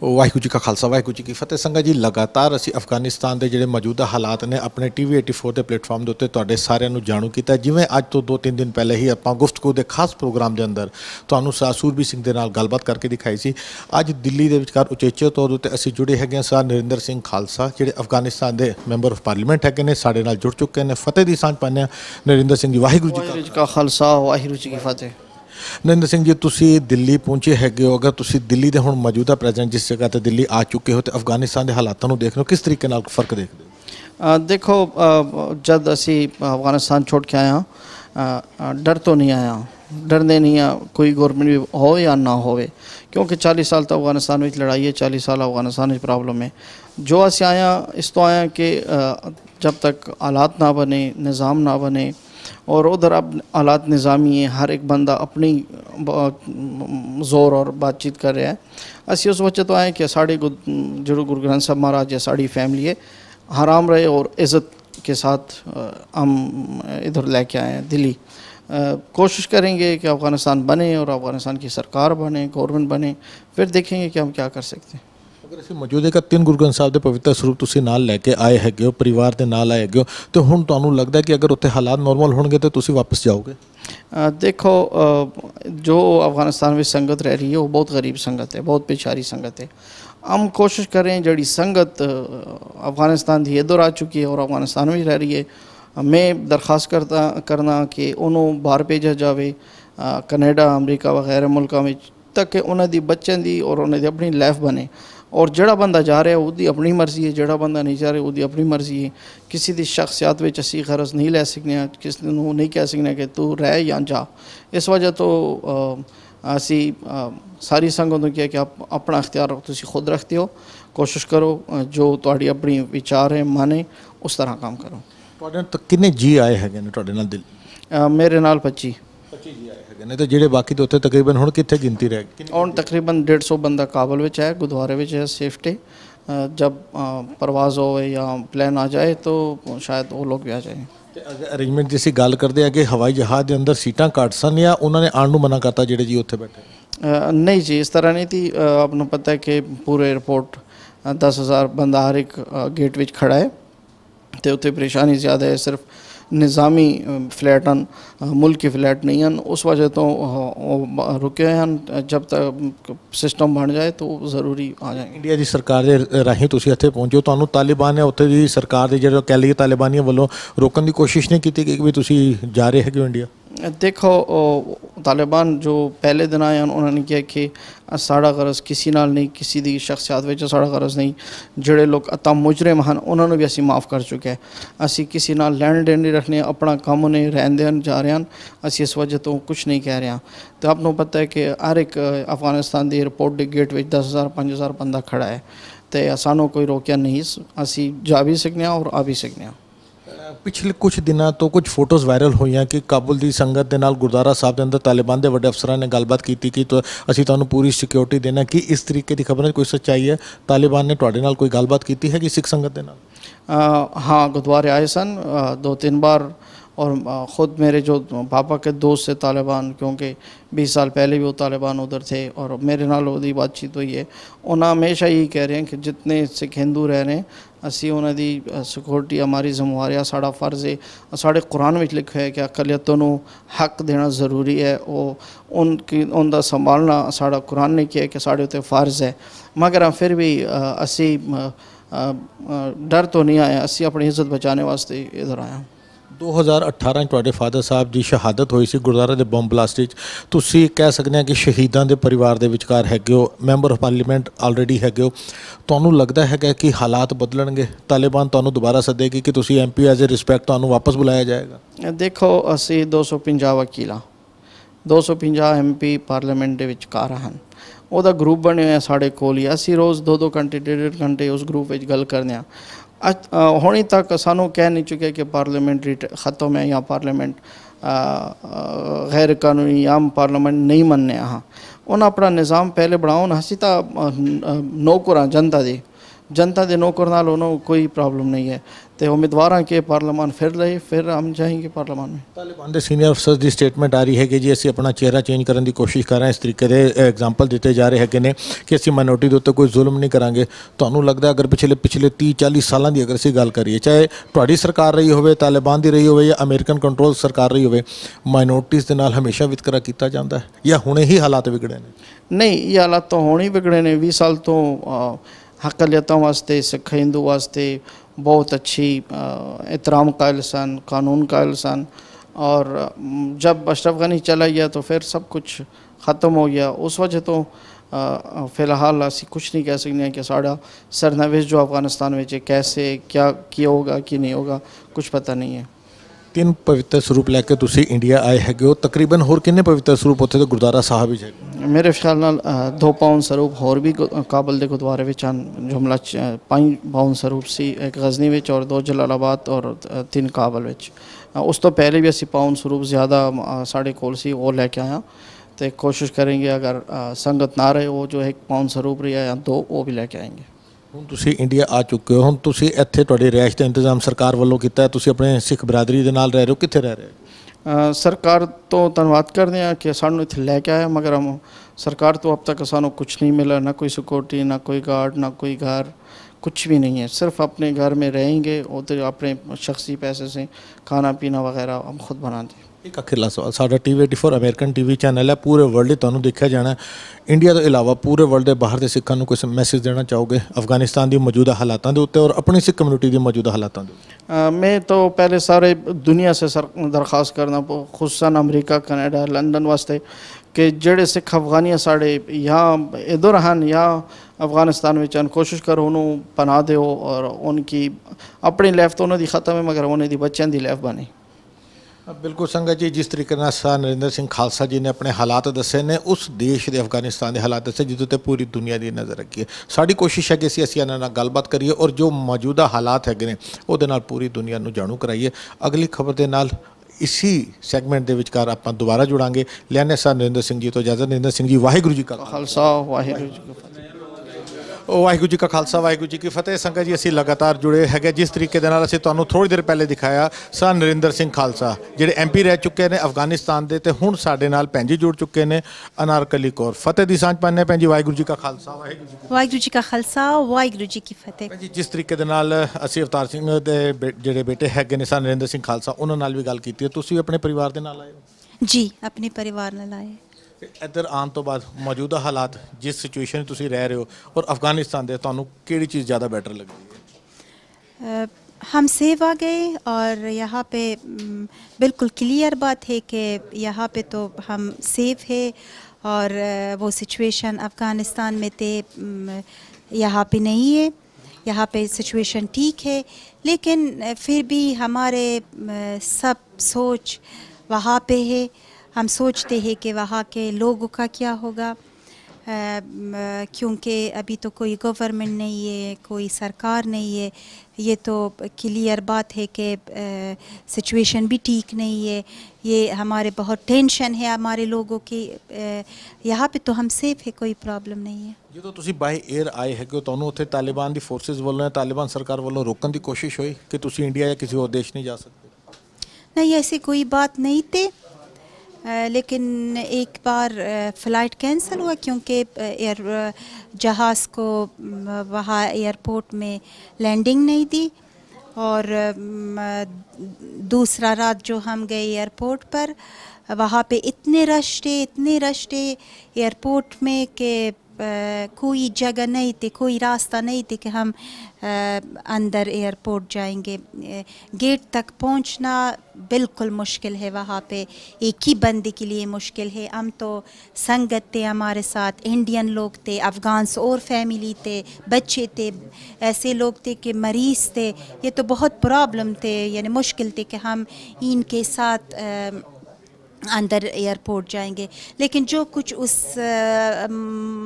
वाहिगुरू जी का खालसा वाहिगुरू जी की फतेह। संगत जी, लगातार असी अफगानिस्तान के जिहड़े मौजूदा हालात ने अपने TV 84 के प्लेटफॉर्म के उत्ते तुहाडे सारिਆਂ ਨੂੰ जाणू किया। जिवें अज तो 2-3 दिन पहले ही आपां गुफ्तगू के खास प्रोग्राम के अंदर तुहानूं सूरबीर सिंह दे नाल गलबात करके दिखाई सी। अज दिल्ली के विचकार उचेचे तौर उत्ते असी जुड़े हैगे सर नरिंदर सिंह खालसा, जिहड़े अफगानिस्तान के मैंबर ऑफ पार्लीमेंट हैगे ने, साडे नाल जुड़ चुके हैं। फतेह दी सांझ पाने नरिंदर सिंह जी, वाहिगुरू जी का खालसा वाहिगुरू जी की फतेह। नरिंदर सिंह जी, तुसी दिल्ली पहुंचे हैगे हो, अगर तुसी दिल्ली के हुण मौजूदा प्रेजिडेंट जिस जगह ते दिल्ली आ चुके हो तो अफगानिस्तान के हालातों को देख रहे हो, किस तरीके नाल फर्क देखते हो? देखो, जब असी अफगानिस्तान छोड़ के आया, डर तो नहीं आया, डरने नहीं आ कोई गवर्नमेंट भी हो या ना हो, क्योंकि 40 साल तो अफगानिस्तान में लड़ाई है, 40 साल अफगानिस्तान में प्रॉब्लम है। जो असी आया इस तो आया कि जब तक हालात ना बने, निज़ाम ना बने, और उधर अब हालात निज़ामी है, हर एक बंदा अपनी ज़ोर और बातचीत कर रहा है। असी उस वजह तो आए कि साढ़े जो गुरु ग्रंथ साहब महाराज है, साड़ी फैमिली है, हराम रहे और इज़्ज़त के साथ हम इधर लेके आए हैं दिल्ली। कोशिश करेंगे कि अफ़गानिस्तान बने और अफ़गानिस्तान की सरकार बने, गवर्नमेंट बने, फिर देखेंगे कि हम क्या कर सकते हैं। अगर असीं मौजूदा का 3 गुरु ग्रंथ साहब के पवित्र स्वरूप तुसीं नाल लैके आए हैगे हो, परिवार के नाल आए हैगे हो, तो हुण तुहानूं लगदा है कि अगर उत्थे हालात नॉर्मल होणगे तो तुसीं वापस जाओगे? देखो, जो अफ़गानिस्तान में संगत रह रही है वो बहुत गरीब संगत है, बहुत बेचारी संगत है। हम कोशिश करें जड़ी संगत अफ़गानिस्तान की इधर आ चुकी है और अफ़गानिस्तान में रह रही है, मैं दरख्वास्त करना कि उन्होंने बाहर भेजा जाए, कनेडा अमरीका वगैरह मुल्कों में, ताकि उन्होंने बच्चों की और उन्होंने अपनी लाइफ बने। और जड़ा बंदा जा रहा है उसकी अपनी मर्जी है, जड़ा बंदा नहीं जा रहा उसकी अपनी मर्जी है। किसी की शख्सियत में असी गरज नहीं लै सकने, किसी को नहीं कह सकने कि तू रह या जा। इस वजह तो असी सारी संगत को किया कि आप अपना अख्तियार तुसी खुद रखते हो, कोशिश करो जो तुहाड़ी अपनी विचार है माने उस तरह काम करो। तुहाडे नाल किन्ने जी आए हैगे ने तुहाडे नाल दिल्ली? मेरे नाल 25 जी आए हैगे ने, तो जिहड़े बाकी तो उत्थे तकरीबन हुण कित्थे गिनती रह गई? और तकरीबन 150 बंदा काबल में है, गुरुद्वारे में है, सेफ्टी। जब परवाज़ हो या प्लान आ जाए तो शायद वो लोग भी आ जाए। अरेंजमेंट जिसी गल करते हैं कि हवाई जहाज़ के अंदर सीटां घट सन या उन्होंने आने नूं मना करता जिहड़े जी उत्थे बैठे? नहीं जी, इस तरह नहीं थी। आपको पता है कि पूरे एयरपोर्ट 10,000 बंदा हर एक गेट विच खड़ा है, तो उत्थे परेशानी ज़्यादा है। सिर्फ निज़ामी फ्लैटन, मुल्क की फ्लैट नहीं हैं, उस वजह तो रुके हैं। जब तक सिस्टम बन जाए तो ज़रूरी आ जाए। इंडिया की सरकार के राही तुसीं इत्थे पहुंचे हो, तुहानूं तालिबान है उत्थे दी सरकार की जो कह लीए तालिबानियों वालों रोकने की कोशिश नहीं की कि भी तुसीं जा रहे हो इंडिया? देखो, तालिबान जो पहले दिन आए उन्होंने किया कि साड़ा गरज किसी नाल नहीं, किसी की शख्सियत में साड़ा गरज नहीं। जोड़े लोग अता मुजरिम हैं उन्होंने भी असी माफ़ कर चुके हैं। असी किसी नाल लैंड देन नहीं रखने, अपना काम उन्हें रहन देन जा रहे हैं। असी इस वजह तो कुछ नहीं कह रहे हैं। तो आपको पता है कि हर एक अफगानिस्तान के एयरपोर्ट के गेट में 10,000 5,000 बंदा खड़ा है, तो सानू कोई रोकिया नहीं। असी जा भी सकने और आ भी सकने। पिछले कुछ दिनों तो कुछ फोटोज़ वायरल हुई हैं कि काबुल की संगत के नाल गुरुद्वारा साहब के अंदर तालिबान के वड्डे अफसरां ने गलबात की कि तो असीं तुहानूं पूरी सिक्योरिटी देना, कि इस तरीके की खबर कोई सच्चाई है? तालिबान ने तुहाडे नाल कोई गलबात की है कि सिख संगत के नाल? हाँ, गुरुद्वारे आए सन 2-3 बार, और ख़ुद मेरे जो पापा के दोस्त थे तालिबान, क्योंकि 20 साल पहले भी वो तालिबान उधर थे, और मेरे नाल उहदी बातचीत हुई है। उन्हें हमेशा यही कह रहे हैं कि जितने सिख हिंदू रह रहे हैं असी उन्होंने सिक्योरिटी हमारी जिम्मेवारी है, साड़ा फ़र्ज़ है। साढ़े कुरान में लिखा है कि अकलियतों को हक देना ज़रूरी है, वो उनका संभालना साड़ा कुरान ने किया कि साढ़े उत्ते फ़र्ज़ है। मगर फिर भी असी डर तो नहीं आया, असी अपनी इज्जत बचाने वास्ते इधर आया। 2018 तुहाडे फादर साहब की शहादत हुई सी गुरुद्वारे के बंब ब्लास्ट विच। तुसीं कह सकते हैं कि शहीदों के परिवार के विचकार हैगे हो, मैंबर ऑफ पार्लीमेंट ऑलरेडी हैगे हो, तुहानूं लगता है कि हालात बदलणगे, तालिबान तुहानूं दोबारा सदेगी कि तुसीं MP एज ए रिस्पैक्ट तुहानूं वापस बुलाया जाएगा? देखो, असी 250 वकील, 250 MP पार्लीमेंट के विचकार हैं, ਉਹਦਾ ग्रुप बने हुए साढ़े कोल ही। असी रोज़ 2-2 घंटे 1.5 घंटे उस ग्रुप में गल करने। हुणे तक सानू कह नहीं चुके कि पार्लीमेंट्री ख़त्म है या पार्लीमेंट गैर कानूनी या हम पार्लीमेंट नहीं मनने। हाँ, उन्हें अपना निज़ाम पहले बनाओ, हसी तो नौकर हाँ जनता दे, जनता के नौकर नाल उन्होंने कोई प्रॉब्लम नहीं है। तो उम्मीदवार कि पार्लियामान फिर रहे, फिर हम जाएंगे पार्लियामान में। तालिबान के सीनियर अफसर की स्टेटमेंट आ रही है कि जी असी अपना चेहरा चेंज करने की कोशिश कर रहे हैं, इस तरीके के एग्जाम्पल दिते जा रहे हैं कि असी माइनॉरिटी के उत्ते कोई जुल्म नहीं करांगे। तो लगता है अगर पिछले 30-40 सालों की अगर असी गल करिए, चाहे तुहाडी सरकार रही हो, तालिबान की रही हो या अमेरिकन कंट्रोल सरकार रही हो, माइनॉरिटीज़ के नाल हमेशा वितकरा किया जाता है या हुणे ही हालात बिगड़े ने? नहीं, ये हालात तो होने ही बिगड़े ने। 20 साल तो हकलियतों वास्ते, सिख हिंदू वास्ते बहुत अच्छी एहतराम कायल सन, कानून कायल सन, और जब अशरफ गनी चला गया तो फिर सब कुछ ख़त्म हो गया। उस वजह तो फ़िलहाल असी कुछ नहीं कह सकते कि साड़ा सरनविश जो अफगानिस्तान में कैसे क्या किया होगा कि नहीं होगा, कुछ पता नहीं है। 3 पवित्र स्वरूप लैके तुसी इंडिया आए है, तकरीबन होर किन्ने पवित्र स्वरूप उत्थे तो गुरुद्वारा साहब ही है? मेरे ख्याल नाल 2 पाउंड स्वरूप होर भी काबल के गुरुद्वारे विच हन। जुमला 5 पाउंड स्वरूप सी, एक गजनी विच और 2 जलालाबाद और 3 काबल विच। उस तो पहले भी असी पाउंड स्वरूप ज़्यादा साढ़े कोल सी वो लैके आया। तो कोशिश करेंगे अगर संगत ना रहे वो जो 1 पाउंड स्वरूप रही है या 2 वो भी लैके आएंगे। ਹੁਣ ਤੁਸੀਂ ਇੰਡੀਆ ਆ ਚੁੱਕੇ ਹੋ, ਹੁਣ ਤੁਸੀਂ ਇੱਥੇ ਤੁਹਾਡੀ ਰਿਹਾਇਸ਼ ਦਾ ਇੰਤਜ਼ਾਮ ਸਰਕਾਰ ਵੱਲੋਂ ਕੀਤਾ ਹੈ, ਤੁਸੀਂ ਆਪਣੇ ਸਿੱਖ ਬਰਾਦਰੀ ਦੇ ਨਾਲ ਰਹਿ ਰਹੇ ਹੋ, ਕਿੱਥੇ ਰਹਿ ਰਹੇ ਹੋ? सरकार तो धन्यवाद करते हैं कि सानू इत्थे लैके आया, मगर हम सरकार तो अब तक सानू कुछ नहीं मिला, ना कोई सिक्योरिटी, ना कोई गार्ड, ना कोई घर, कुछ भी नहीं है। सिर्फ अपने घर में रहेंगे, उधर अपने शख्सी पैसे से खाना पीना वगैरह हम खुद बनाते हैं। एक अखिरला सवाल, साडा TV84 अमेरिकन TV चैनल है, पूरे वर्ल्ड में तुहानू देखा जाना है, इंडिया तो इलावा पूरे वर्ल्ड के बाहर के सिखों को कोई मैसेज देना चाहोगे अफगानिस्तान की मौजूदा हालातों के उत्ते और अपनी सिख कम्यूनिटी की मौजूदा हालातों के? मैं तो पहले सारे दुनिया से दरख्वास्त करना, खुसूसन अमरीका, कनाडा, लंदन वास्ते कि जेड़े सिख अफगानियाँ साढ़े यहाँ इधर हैं या अफगानिस्तान में, कोशिश करो उन्होंने पनाह दो और उनकी अपनी लाइफ तो उन्होंने ख़त्म है, मगर उन्होंने बच्चों की लाइफ बने। बिल्कुल संगत जी, जिस तरीके शाह नरेंद्र सिंह खालसा जी ने अपने हालात दसे ने, उस देश के अफगानिस्तान के हालात दसे जिस उत्ते पूरी दुनिया की नज़र रखी है। साड़ी कोशिश है कि असी इन्हां नाल गलबात करिए और जो मौजूदा हालात है उहदे नाल पूरी दुनिया नूं जाणू कराइए। अगली खबर के नाल इसी सैगमेंट के विचकार आप दोबारा जुड़ांगे। लियाने शाह नरेंद्र सिंह जी तो इजाज़त। नरेंद्र सिंह जी, वाहिगुरू जी का खालसा, वाहिगुरू जी का फतेह। वाहिगुरू जी का खालसा, वाहिगुरू जी की फतेह। संगत जी, असी लगातार जुड़े है, जिस तरीके के असीं तुहानूं थोड़ी देर पहले दिखाया शाह नरेंद्र सिंह खालसा जिहड़े MP रह चुके हैं अफगानिस्तान के, तो हुण साडे नाल भैन जी जुड़ चुके हैं अनारकली कौर। फतेह दी सांझ पाने भैन जी, वाहिगुरू जी का खालसा, वाहिगुरू जी का खालसा, वाहिगुरू जी की फतेह। भैन जी, जिस तरीके दे नाल असीं अवतार सिंह दे जिहड़े बेटे है शाह नरेंद्र सिंह खालसा, उन्हां नाल भी गल कीती है, तुसीं अपने परिवार दे नाल आए हो? जी, अपने परिवार नाल आए। इधर आने तो बाद मौजूदा हालात, जिस सिचुएशन तुसीं रह रहे हो और अफगानिस्तान दे, तुहानूं किहड़ी चीज़ ज़्यादा बेटर लगदी है? हम सेव आ गए और यहाँ पे बिल्कुल क्लियर बात है कि यहाँ पे तो हम सेफ है और वो सिचुएशन अफ़गानिस्तान में थे यहाँ पे नहीं है। यहाँ पे सिचुएशन ठीक है, लेकिन फिर भी हमारे सब सोच वहाँ पे है। हम सोचते हैं कि वहाँ के लोगों का क्या होगा, क्योंकि अभी तो कोई गवर्नमेंट नहीं है, कोई सरकार नहीं है। ये तो क्लियर बात है कि सिचुएशन भी ठीक नहीं है। ये हमारे बहुत टेंशन है हमारे लोगों की। यहाँ पे तो हम सेफ है, कोई प्रॉब्लम नहीं है। जो तुसी बाय एयर आए है कि तुहानूं उत्थे तालिबान की फोर्सेस वालों, तालिबान सरकार वालों रोकने की कोशिश हुई कि तुसी इंडिया या किसी और देश नहीं जा सकते? नहीं, ऐसी कोई बात नहीं थी, लेकिन एक बार फ़्लाइट कैंसिल हुआ क्योंकि जहाज़ को वहाँ एयरपोर्ट में लैंडिंग नहीं दी। और दूसरा रात जो हम गए एयरपोर्ट पर, वहाँ पे इतने रश थे एयरपोर्ट में कि कोई जगह नहीं थी, कोई रास्ता नहीं थी कि हम अंदर एयरपोर्ट जाएंगे। गेट तक पहुंचना बिल्कुल मुश्किल है, वहाँ पे एक ही बंदे के लिए मुश्किल है। हम तो संगत थे, हमारे साथ इंडियन लोग थे, अफ़गान्स और फैमिली थे, बच्चे थे, ऐसे लोग थे कि मरीज़ थे। ये तो बहुत प्रॉब्लम थे, यानी मुश्किल थे कि हम इनके साथ अंदर एयरपोर्ट जाएंगे। लेकिन जो कुछ उस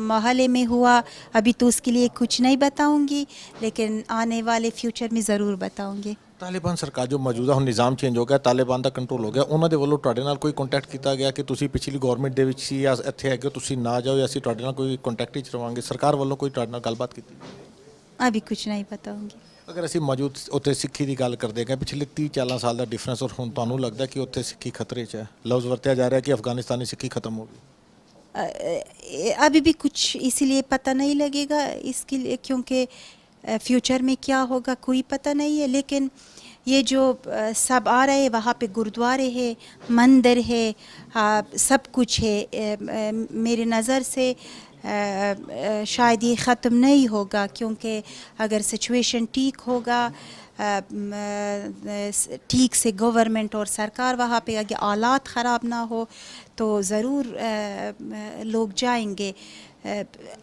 महल्ले में हुआ अभी तो उसके लिए कुछ नहीं बताऊंगी, लेकिन आने वाले फ्यूचर में ज़रूर बताऊंगी। तालिबान सरकार जो मौजूदा हुण निज़ाम चेंज हो गया, तालिबान का कंट्रोल हो गया, उन्होंने दे वल्लों तुहाडे नाल कोई कॉन्टैक्ट किया गया कि तुसी पिछली गवर्नमेंट दे विच सी या इत्थे है कि तुसी ना जाओ या असीं तुहाडे नाल कोई कॉन्टैक्ट विच रहांगे? सरकार वल्लों कोई तुहाडे नाल गलबात कीती? अभी कुछ नहीं बताऊंगी। ਅਗਰ ਅਸੀਂ ਮੌਜੂਦ ਉੱਥੇ ਸਿੱਖੀ ਦੀ ਗੱਲ ਕਰਦੇ ਹਾਂ ਪਿਛਲੇ 30-40 ਸਾਲ ਦਾ ਡਿਫਰੈਂਸ ਔਰ ਹੁਣ ਤੁਹਾਨੂੰ ਲੱਗਦਾ ਕਿ ਉੱਥੇ ਸਿੱਖੀ ਖਤਰੇ 'ਚ ਹੈ ਲਫ਼ਜ਼ ਵਰਤਿਆ ਜਾ ਰਿਹਾ ਕਿ ਅਫਗਾਨਿਸਤਾਨੀ ਸਿੱਖੀ ਖਤਮ ਹੋ गई अभी भी कुछ इसीलिए पता नहीं लगेगा इसके लिए क्योंकि फ्यूचर में क्या होगा कोई पता नहीं है। लेकिन ये जो सब आ रहे हैं वहाँ पे गुरुद्वारे है, मंदिर है, सब कुछ है। मेरी नज़र से शायद ये ख़त्म नहीं होगा क्योंकि अगर सिचुएशन ठीक होगा ठीक से गवर्नमेंट और सरकार वहाँ पे अगर हालात ख़राब ना हो तो ज़रूर लोग जाएंगे।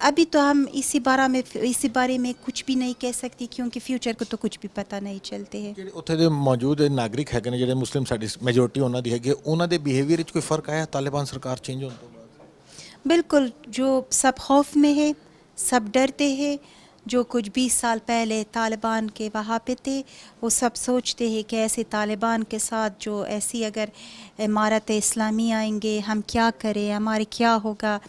अभी तो हम इसी बारे में कुछ भी नहीं कह सकती क्योंकि फ्यूचर को तो कुछ भी पता नहीं चलते हैं। ਜਿਹੜੇ ਉੱਥੇ ਦੇ ਮੌਜੂਦ ਨਾਗਰਿਕ ਹੈਗੇ ਨੇ ਜਿਹੜੇ ਮੁਸਲਿਮ ਸਾਡੀ ਮੈਜੋਰਟੀ ਉਹਨਾਂ ਦੀ ਹੈਗੀ ਉਹਨਾਂ ਦੇ ਬਿਹੇਵੀਅਰ ਵਿੱਚ ਕੋਈ ਫਰਕ ਆਇਆ ਤਾਲਿਬਾਨ ਸਰਕਾਰ ਚੇਂਜ ਹੋਣ ਤੋਂ ਬਾਅਦ? बिल्कुल, जो सब खौफ में है, सब डरते हैं। जो कुछ 20 साल पहले तालिबान के वहाँ पे थे वो सब सोचते हैं कि ऐसे तालिबान के साथ जो ऐसी अगर इमारत इस्लामी आएंगे हम क्या करें, हमारे क्या होगा।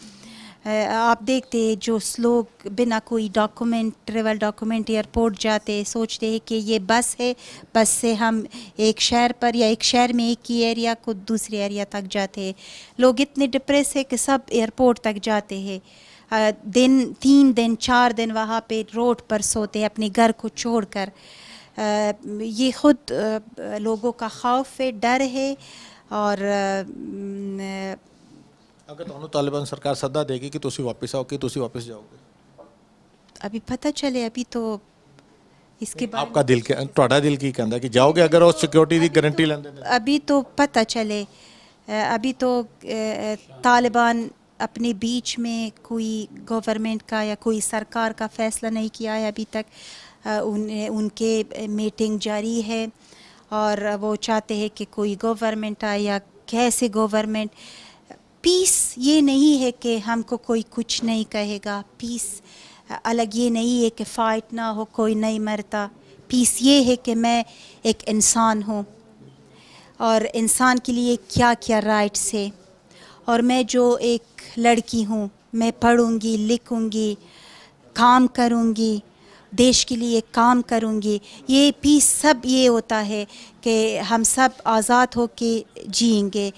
आप देखते हैं जो लोग बिना कोई डॉक्यूमेंट ट्रेवल डॉक्यूमेंट एयरपोर्ट जाते सोचते हैं कि ये बस है, बस से हम एक शहर पर या एक शहर में एक ही एरिया को दूसरे एरिया तक जाते हैं। लोग इतने डिप्रेस है कि सब एयरपोर्ट तक जाते हैं। 3 दिन 4 दिन वहाँ पे रोड पर सोते हैं अपने घर को छोड़कर। ये ख़ुद लोगों का खौफ है, डर है। और अगर ਤੁਹਾਨੂੰ ਤਾਲਿਬਾਨ ਸਰਕਾਰ ਸੱਦਾ ਦੇਗੀ ਕਿ ਤੁਸੀਂ ਵਾਪਸ ਆਓ ਕਿ ਤੁਸੀਂ ਵਾਪਸ ਜਾਓਗੇ? अभी पता चले, अभी तो इसके बारे आपका दिल क्या ਤੁਹਾਡਾ ਦਿਲ ਕੀ ਕਹਿੰਦਾ ਕਿ ਜਾਓਗੇ अगर ਉਹ सिक्योरिटी ਦੀ गारंटी ਲੈਂਦੇ ਨੇ? अभी तो पता चले। अभी तो तालिबान अपने बीच में कोई गवर्नमेंट का या कोई सरकार का फैसला नहीं किया है अभी तक। उनके मीटिंग जारी है और वो चाहते हैं कि कोई गवर्नमेंट आए या कैसे गवर्नमेंट। पीस ये नहीं है कि हमको कोई कुछ नहीं कहेगा। पीस अलग ये नहीं है कि फ़ाइट ना हो, कोई नहीं मरता। पीस ये है कि मैं एक इंसान हूँ और इंसान के लिए क्या क्या राइट्स है। और मैं जो एक लड़की हूँ, मैं पढ़ूँगी, लिखूँगी, काम करूँगी, देश के लिए काम करूँगी। ये पीस सब ये होता है कि हम सब आज़ाद हो के जिएंगे।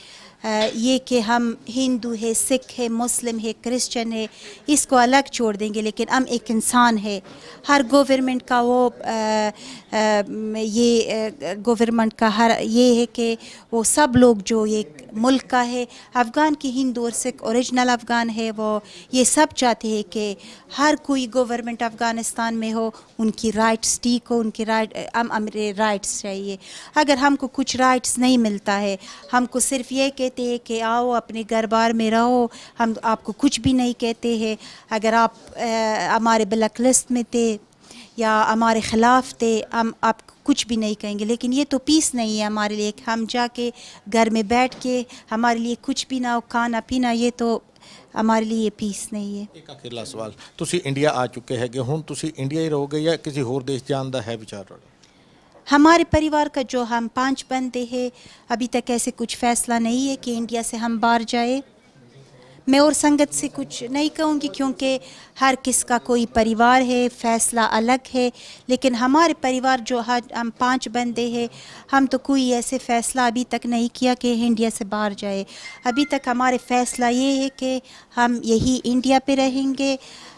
ये कि हम हिंदू है, सिख है, मुस्लिम है, क्रिश्चियन है, इसको अलग छोड़ देंगे लेकिन हम एक इंसान है। हर गवर्नमेंट का वो ये गवर्नमेंट का हर ये है कि वो सब लोग जो एक मुल्क का है, अफ़गान की हिंदू और सिख ओरिजिनल अफ़गान है, वो ये सब चाहते हैं कि हर कोई गवर्नमेंट अफ़गानिस्तान में हो, उनकी राइट्स ठीक हो, उनकी हमारे राइट्स चाहिए। अगर हमको कुछ राइट्स नहीं मिलता है, हमको सिर्फ ये कहते हैं कि आओ अपने घर बार में रहो, हम आपको कुछ भी नहीं कहते हैं। अगर आप हमारे ब्लैक लिस्ट में थे या हमारे ख़िलाफ़ थे, हम आपको कुछ भी नहीं कहेंगे। लेकिन ये तो पीस नहीं है हमारे लिए। हम जाके घर में बैठ के हमारे लिए कुछ भी ना हो, खाना पीना, ये तो हमारे लिए पीस नहीं है। एक आखिरला सवाल, ਤੁਸੀਂ ਇੰਡੀਆ ਆ ਚੁੱਕੇ ਹੈਗੇ, ਹੁਣ ਤੁਸੀਂ ਇੰਡੀਆ ਹੀ ਰਹੋਗੇ ਜਾਂ ਕਿਸੇ ਹੋਰ ਦੇਸ਼ ਜਾਣ ਦਾ ਹੈ ਵਿਚਾਰ ਤੁਹਾਡਾ? हमारे परिवार का जो हम 5 बंदे हैं, अभी तक ऐसे कुछ फ़ैसला नहीं है कि इंडिया से हम बाहर जाए। मैं और संगत से कुछ नहीं कहूँगी क्योंकि हर किस का कोई परिवार है, फ़ैसला अलग है। लेकिन हमारे परिवार जो हम 5 बंदे हैं, हम तो कोई ऐसे फ़ैसला अभी तक नहीं किया कि इंडिया से बाहर जाए। अभी तक हमारे फ़ैसला ये है कि हम यही इंडिया पे रहेंगे।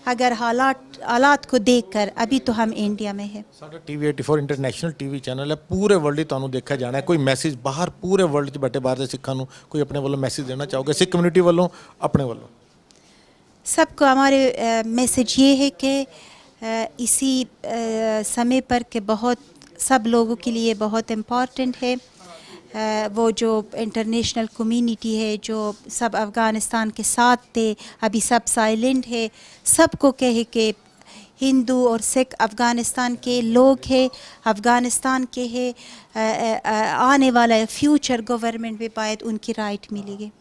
अगर हालात को देखकर अभी तो हम इंडिया में है। ਸਾਡਾ TV84 ਇੰਟਰਨੈਸ਼ਨਲ TV ਚੈਨਲ ਹੈ, ਪੂਰੇ ਵਰਲਡ 'ਚ ਤੁਹਾਨੂੰ ਦੇਖਿਆ ਜਾਣਾ ਹੈ। ਕੋਈ ਮੈਸੇਜ ਬਾਹਰ ਪੂਰੇ ਵਰਲਡ 'ਚ ਬੈਠੇ ਬਾਹਰ ਦੇ ਸਿੱਖਾਂ ਨੂੰ ਕੋਈ ਆਪਣੇ ਵੱਲੋਂ ਮੈਸੇਜ ਦੇਣਾ ਚਾਹੋਗੇ, ਸਿੱਖ ਕਮਿਊਨਿਟੀ ਵੱਲੋਂ, ਆਪਣੇ ਵੱਲੋਂ? सबको हमारे मैसेज ये है कि इसी समय पर के बहुत सब लोगों के लिए बहुत इम्पॉर्टेंट है। वो जो इंटरनेशनल कम्युनिटी है, जो सब अफ़गानिस्तान के साथ थे, अभी सब साइलेंट है, सबको कहे कि हिंदू और सिख अफ़गानिस्तान के लोग हैं, अफ़गानिस्तान के हैं। आने वाला फ्यूचर गवर्नमेंट में शायद उनकी राइट मिलेगी।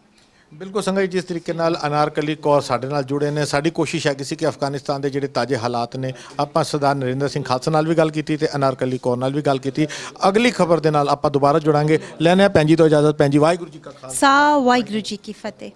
ਬਿਲਕੁਲ ਸੰਗਤ ਜੀ, ਜਿਸ ਤਰੀਕੇ ਨਾਲ ਅਨਾਰਕਲੀ ਕੌਰ ਸਾਡੇ ਨਾਲ ਜੁੜੇ ਨੇ, ਸਾਡੀ ਕੋਸ਼ਿਸ਼ ਹੈਗੀ ਸੀ ਕਿ ਅਫਗਾਨਿਸਤਾਨ ਦੇ ਜਿਹੜੇ ਤਾਜ਼ੇ ਹਾਲਾਤ ਨੇ, ਆਪਾਂ ਸਰਦਾਰ ਨਰਿੰਦਰ ਸਿੰਘ ਖਾਲਸਾ ਨਾਲ ਵੀ ਗੱਲ ਕੀਤੀ ਤੇ ਅਨਾਰਕਲੀ ਕੌਰ ਨਾਲ ਵੀ ਗੱਲ ਕੀਤੀ। ਅਗਲੀ ਖਬਰ ਦੇ ਨਾਲ ਆਪਾਂ ਦੁਬਾਰਾ ਜੁੜਾਂਗੇ। ਲੈਣੇ ਆ ਭੈਣ ਜੀ ਤੋਂ ਇਜਾਜ਼ਤ। ਭੈਣ ਜੀ, ਵਾਹਿਗੁਰੂ ਜੀ ਕਾ ਖਾਲਸਾ, वाहिगुरू जी की फतेह।